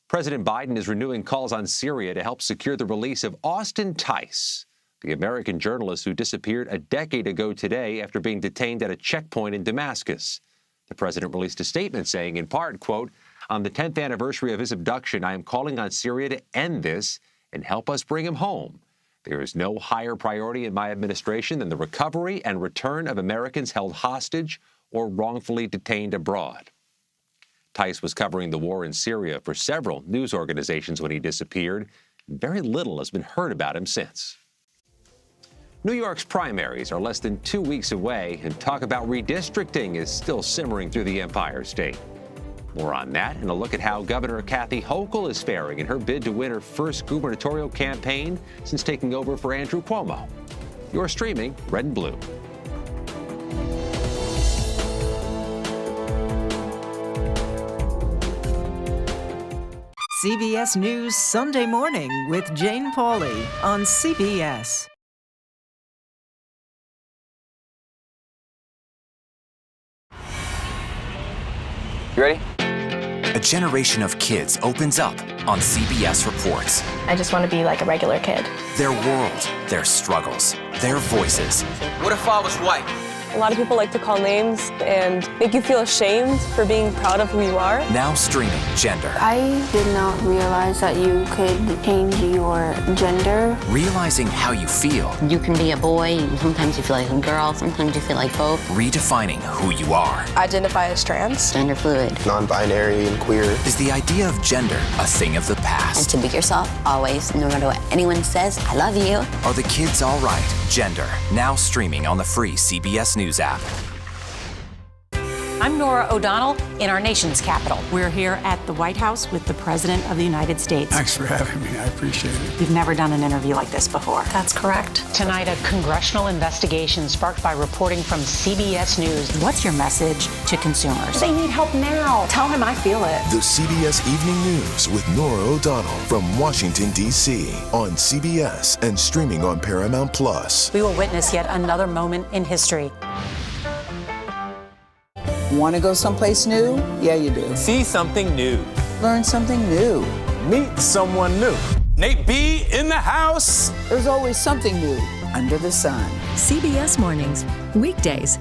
President Biden is renewing calls on Syria to help secure the release of Austin Tice, the American journalist who disappeared a decade ago today after being detained at a checkpoint in Damascus. The president released a statement saying, in part, quote, "On the 10th anniversary of his abduction, I am calling on Syria to end this and help us bring him home. There is no higher priority in my administration than the recovery and return of Americans held hostage or wrongfully detained abroad." Tice was covering the war in Syria for several news organizations when he disappeared, and very little has been heard about him since. New York's primaries are less than 2 weeks away, and talk about redistricting is still simmering through the Empire State. More on that and a look at how Governor Kathy Hochul is faring in her bid to win her first gubernatorial campaign since taking over for Andrew Cuomo. You're streaming Red and Blue. CBS News Sunday Morning with Jane Pauley on CBS. You ready? A generation of kids opens up on CBS Reports. I just want to be like a regular kid. Their world, their struggles, their voices. What if I was white? A lot of people like to call names and make you feel ashamed for being proud of who you are. Now streaming Gender. I did not realize that you could change your gender. Realizing how you feel. You can be a boy, sometimes you feel like a girl, sometimes you feel like both. Redefining who you are. Identify as trans. Gender fluid. Non-binary and queer. Is the idea of gender a thing of the past? And to be yourself, always, no matter what anyone says, I love you. Are the kids all right? Gender. Now streaming on the free CBS News app. I'm Nora O'Donnell in our nation's capital. We're here at the White House with the President of the United States. Thanks for having me. I appreciate it. We've never done an interview like this before. That's correct. Tonight, a congressional investigation sparked by reporting from CBS News. What's your message to consumers? They need help now. Tell him I feel it. The CBS Evening News with Nora O'Donnell from Washington, D.C. on CBS and streaming on Paramount Plus. We will witness yet another moment in history. Want to go someplace new? Yeah, you do. See something new. Learn something new. Meet someone new. Nate B in the house. There's always something new under the sun. CBS Mornings, weekdays.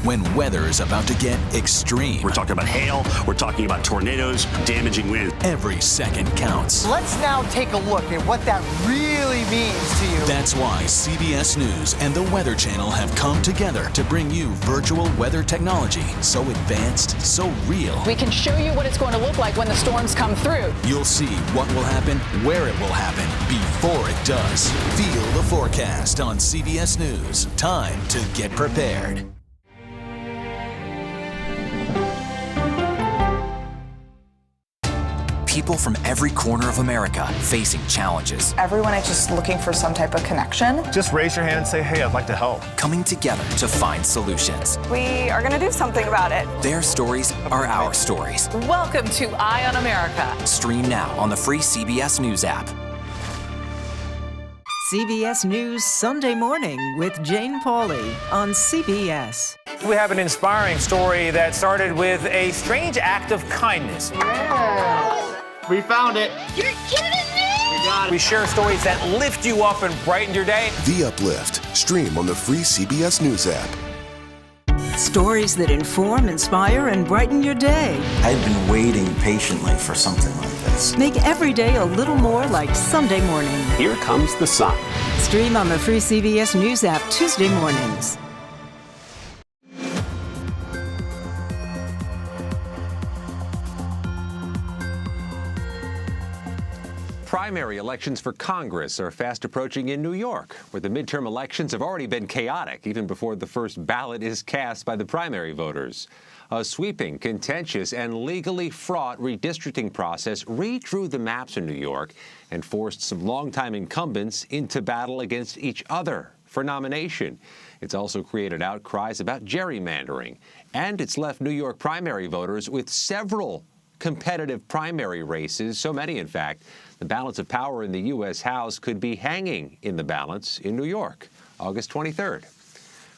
When weather is about to get extreme. We're talking about hail. We're talking about tornadoes, damaging wind. Every second counts. Let's now take a look at what that really means to you. That's why CBS News and the Weather Channel have come together to bring you virtual weather technology so advanced, so real. We can show you what it's going to look like when the storms come through. You'll see what will happen, where it will happen, before it does. Feel the forecast on CBS News. Time to get prepared. People from every corner of America facing challenges. Everyone is just looking for some type of connection. Just raise your hand and say, hey, I'd like to help. Coming together to find solutions. We are going to do something about it. Their stories are our stories. Welcome to Eye on America. Stream now on the free CBS News app. CBS News Sunday Morning with Jane Pauley on CBS. We have an inspiring story that started with a strange act of kindness. Yeah. We found it. You're kidding me! We got it. We share stories that lift you up and brighten your day. The Uplift. Stream on the free CBS News app. Stories that inform, inspire, and brighten your day. I've been waiting patiently for something like this. Make every day a little more like Sunday morning. Here comes the sun. Stream on the free CBS News app Tuesday mornings. Primary elections for Congress are fast approaching in New York, where the midterm elections have already been chaotic, even before the first ballot is cast by the primary voters. A sweeping, contentious, and legally fraught redistricting process redrew the maps in New York and forced some longtime incumbents into battle against each other for nomination. It's also created outcries about gerrymandering, and it's left New York primary voters with several competitive primary races, so many, in fact, the balance of power in the U.S. House could be hanging in the balance in New York, August 23rd.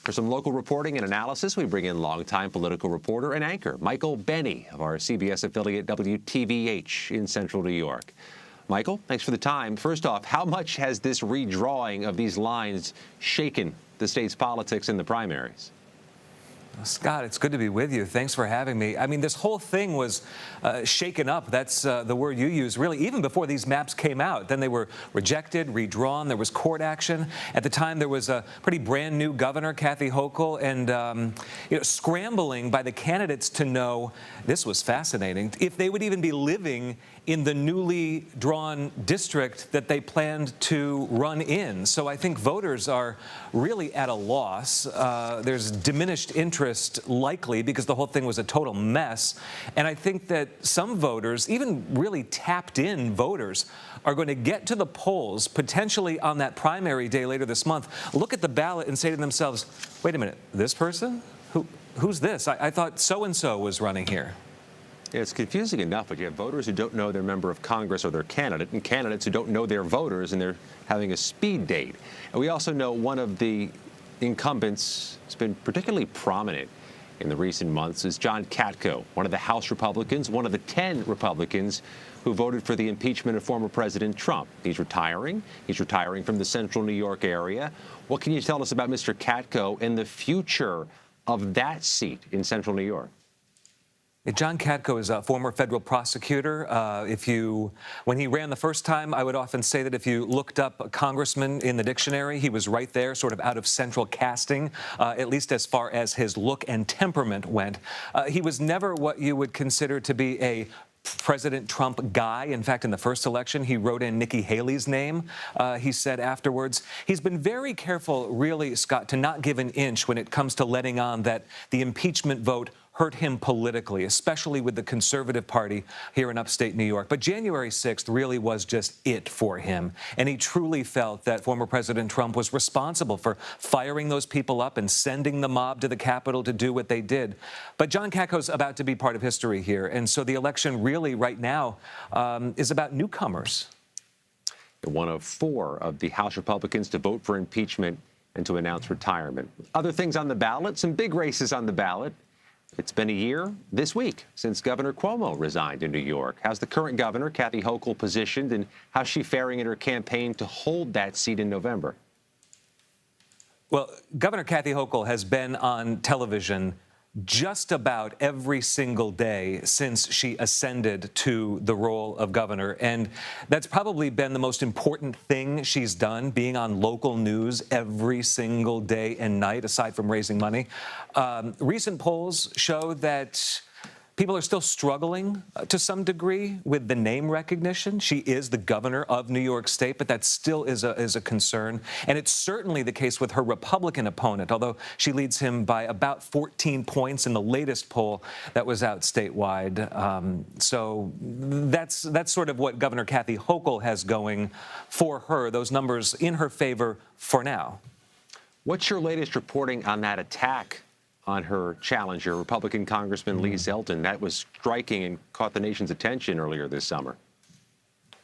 For some local reporting and analysis, we bring in longtime political reporter and anchor Michael Benny of our CBS affiliate WTVH in Central New York. Michael, thanks for the time. First off, how much has this redrawing of these lines shaken the state's politics in the primaries? Scott, it's good to be with you. Thanks for having me. I mean, this whole thing was shaken up. That's the word you use, really, even before these maps came out. Then they were rejected, redrawn. There was court action. At the time, there was a pretty brand new governor, Kathy Hochul, and scrambling by the candidates to know, this was fascinating, if they would even be living in the newly drawn district that they planned to run in. So I think voters are really at a loss. There's diminished interest, likely, because the whole thing was a total mess. And I think that some voters, even really tapped-in voters, are going to get to the polls, potentially on that primary day later this month, look at the ballot and say to themselves, wait a minute, this person? Who's this? I thought so-and-so was running here. It's confusing enough, but you have voters who don't know their member of Congress or their candidate, and candidates who don't know their voters, and they're having a speed date. And we also know one of the incumbents has been particularly prominent in the recent months is John Catco, one of the House Republicans, one of the 10 Republicans who voted for the impeachment of former President Trump. He's retiring. He's retiring from the central New York area. What can you tell us about Mr. Catco and the future of that seat in central New York? John Catco is a former federal prosecutor. When he ran the first time, I would often say that if you looked up a congressman in the dictionary, he was right there, sort of out of central casting, at least as far as his look and temperament went. He was never what you would consider to be a President Trump guy. In fact, in the first election, he wrote in Nikki Haley's name. He said afterwards, he's been very careful, really, Scott, to not give an inch when it comes to letting on that the impeachment vote hurt him politically, especially with the conservative party here in upstate New York. But January 6th really was just it for him. And he truly felt that former President Trump was responsible for firing those people up and sending the mob to the Capitol to do what they did. But John Catco's about to be part of history here. And so the election really right now is about newcomers. One of 4 of the House Republicans to vote for impeachment and to announce retirement. Other things on the ballot, some big races on the ballot. It's been a year this week since Governor Cuomo resigned in New York. How's the current governor, Kathy Hochul, positioned, and how's she faring in her campaign to hold that seat in November? Well, Governor Kathy Hochul has been on television just about every single day since she ascended to the role of governor. And that's probably been the most important thing she's done, being on local news every single day and night, aside from raising money. Recent polls show that people are still struggling to some degree with the name recognition. She is the governor of New York State, but that still is a concern. And it's certainly the case with her Republican opponent, although she leads him by about 14 points in the latest poll that was out statewide. So that's sort of what Governor Kathy Hochul has going for her, those numbers in her favor for now. What's your latest reporting on that attack on her challenger, Republican Congressman Lee Zeldin? That was striking and caught the nation's attention earlier this summer.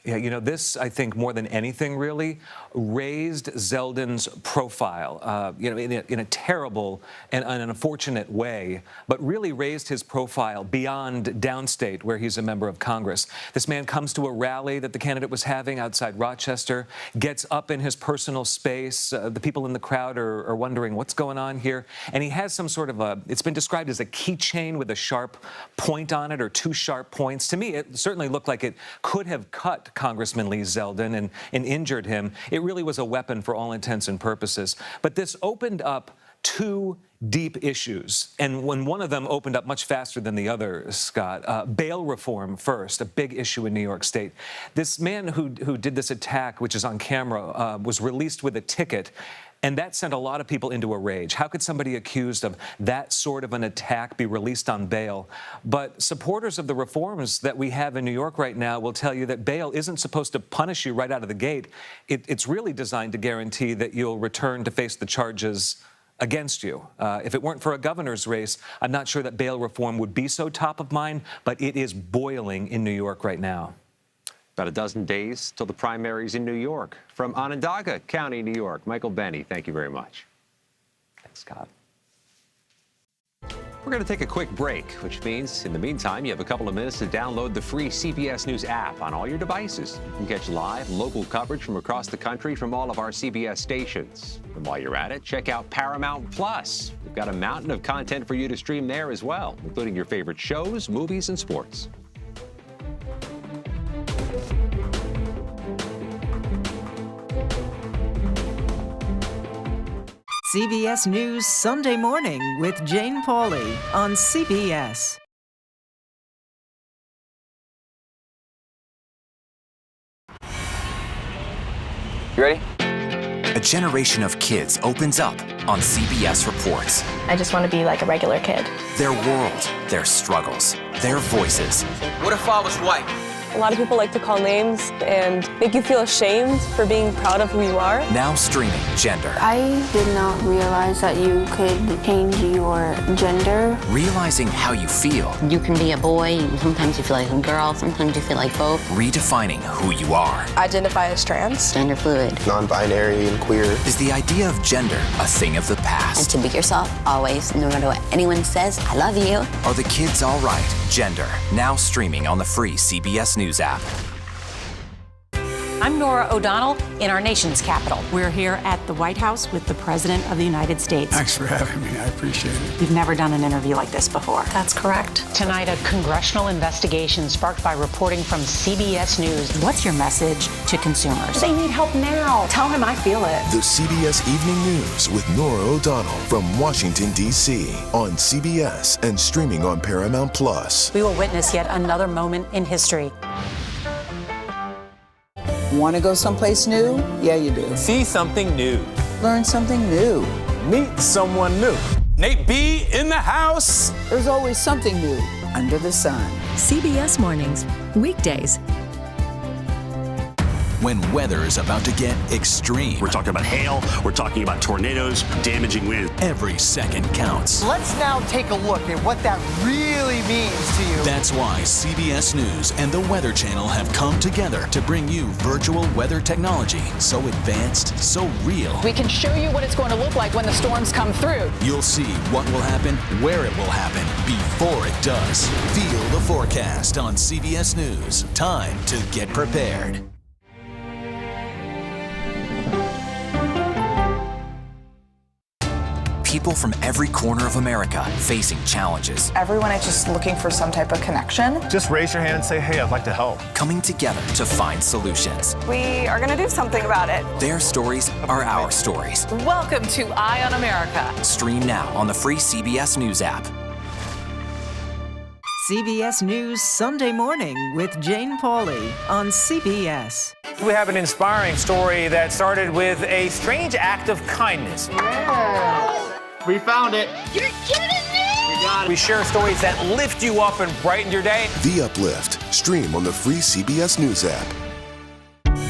Yeah, you know, this, I think, more than anything, really, raised Zeldin's profile, you know, in a terrible and an unfortunate way, but really raised his profile beyond downstate, where he's a member of Congress. This man comes to a rally that the candidate was having outside Rochester, gets up in his personal space. The people in the crowd are wondering what's going on here. And he has some sort of it's been described as a keychain with a sharp point on it, or two sharp points. To me, it certainly looked like it could have cut Congressman Lee Zeldin and injured him. It really was a weapon for all intents and purposes. But this opened up two deep issues, and when one of them opened up much faster than the other, Scott, bail reform first, a big issue in New York State. This man who did this attack, which is on camera, was released with a ticket. And that sent a lot of people into a rage. How could somebody accused of that sort of an attack be released on bail? But supporters of the reforms that we have in New York right now will tell you that bail isn't supposed to punish you right out of the gate. It's really designed to guarantee that you'll return to face the charges against you. If it weren't for a governor's race, I'm not sure that bail reform would be so top of mind, but it is boiling in New York right now. About a dozen days till the primaries in New York. From Onondaga County, New York, Michael Benny, thank you very much. Thanks, Scott. We're going to take a quick break, which means, in the meantime, you have a couple of minutes to download the free CBS News app on all your devices. You can catch live local coverage from across the country from all of our CBS stations. And while you're at it, check out Paramount Plus. We've got a mountain of content for you to stream there as well, including your favorite shows, movies, and sports. CBS News Sunday Morning with Jane Pauley on CBS. You ready? A generation of kids opens up on CBS Reports. I just want to be like a regular kid. Their world, their struggles, their voices. What if I was white? A lot of people like to call names and make you feel ashamed for being proud of who you are. Now streaming Gender. I did not realize that you could change your gender. Realizing how you feel. You can be a boy, sometimes you feel like a girl, sometimes you feel like both. Redefining who you are. Identify as trans. Gender fluid. Non-binary and queer. Is the idea of gender a thing of the past? And to be yourself, always, no matter what anyone says, I love you. Are the kids all right? Gender. Now streaming on the free CBS News app. I'm Nora O'Donnell in our nation's capital. We're here at the White House with the President of the United States. Thanks for having me. I appreciate it. You've never done an interview like this before. That's correct. Tonight, a congressional investigation sparked by reporting from CBS News. What's your message to consumers? They need help now. Tell him I feel it. The CBS Evening News with Nora O'Donnell from Washington, D.C. on CBS and streaming on Paramount Plus. We will witness yet another moment in history. Want to go someplace new? Yeah, you do. See something new. Learn something new. Meet someone new. Nate B in the house. There's always something new under the sun. CBS Mornings, weekdays. When weather is about to get extreme. We're talking about hail. We're talking about tornadoes, damaging winds. Every second counts. Let's now take a look at what that really means to you. That's why CBS News and the Weather Channel have come together to bring you virtual weather technology so advanced, so real. We can show you what it's going to look like when the storms come through. You'll see what will happen, where it will happen, before it does. Feel the forecast on CBS News. Time to get prepared. People from every corner of America facing challenges. Everyone is just looking for some type of connection. Just raise your hand and say, hey, I'd like to help. Coming together to find solutions. We are going to do something about it. Their stories are our stories. Welcome to Eye on America. Stream now on the free CBS News app. CBS News Sunday Morning with Jane Pauley on CBS. We have an inspiring story that started with a strange act of kindness. We found it. You're kidding me! We got it. We share stories that lift you up and brighten your day. The Uplift. Stream on the free CBS News app.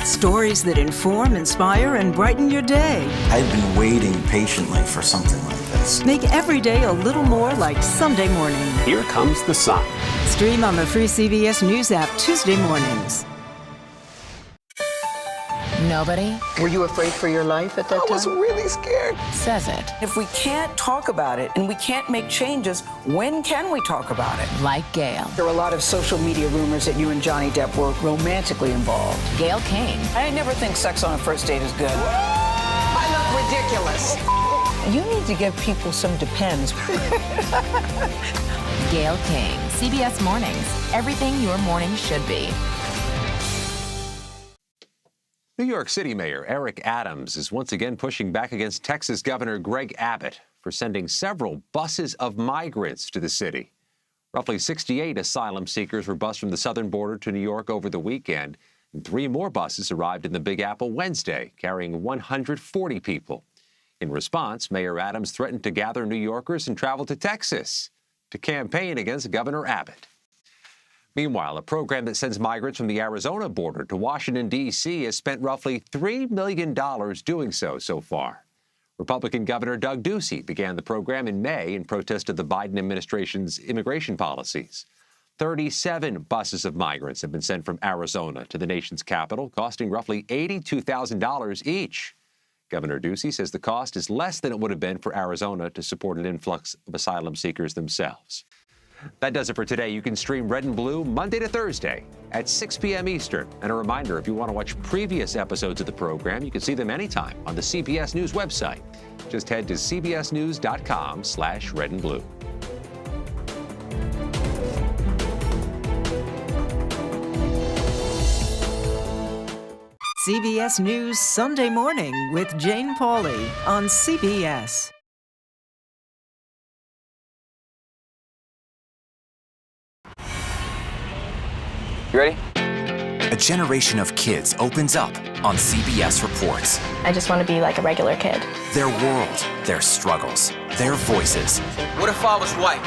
Stories that inform, inspire, and brighten your day. I've been waiting patiently for something like this. Make every day a little more like Sunday morning. Here comes the sun. Stream on the free CBS News app Tuesday mornings. Nobody Were you afraid for your life at that time? I was really scared. says it. If we can't talk about it and we can't make changes, when can we talk about it? Like Gail. There were a lot of social media rumors that you and Johnny Depp were romantically involved. Gail King. I never think sex on a first date is good. I look ridiculous. You need to give people some depends. Gail King. CBS Mornings. Everything your morning should be. New York City Mayor Eric Adams is once again pushing back against Texas Governor Greg Abbott for sending several buses of migrants to the city. Roughly 68 asylum seekers were bused from the southern border to New York over the weekend, and 3 more buses arrived in the Big Apple Wednesday, carrying 140 people. In response, Mayor Adams threatened to gather New Yorkers and travel to Texas to campaign against Governor Abbott. Meanwhile, a program that sends migrants from the Arizona border to Washington, D.C. has spent roughly $3 million doing so far. Republican Governor Doug Ducey began the program in May in protest of the Biden administration's immigration policies. 37 buses of migrants have been sent from Arizona to the nation's capital, costing roughly $82,000 each. Governor Ducey says the cost is less than it would have been for Arizona to support an influx of asylum seekers themselves. That does it for today. You can stream Red and Blue Monday to Thursday at 6 p.m. Eastern. And a reminder, if you want to watch previous episodes of the program, you can see them anytime on the CBS News website. Just head to cbsnews.com/red and blue. CBS News Sunday Morning with Jane Pauley on CBS. You ready? A generation of kids opens up on CBS Reports. I just want to be like a regular kid. Their world, their struggles, their voices. What if I was white?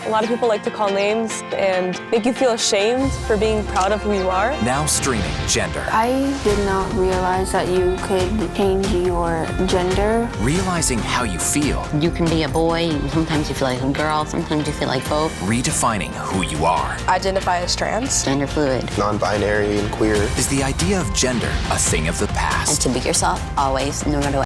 A lot of people like to call names and make you feel ashamed for being proud of who you are. Now streaming Gender. I did not realize that you could change your gender. Realizing how you feel. You can be a boy, sometimes you feel like a girl, sometimes you feel like both. Redefining who you are. Identify as trans. Gender fluid. Non-binary and queer. Is the idea of gender a thing of the past? And to be yourself, always, no matter what.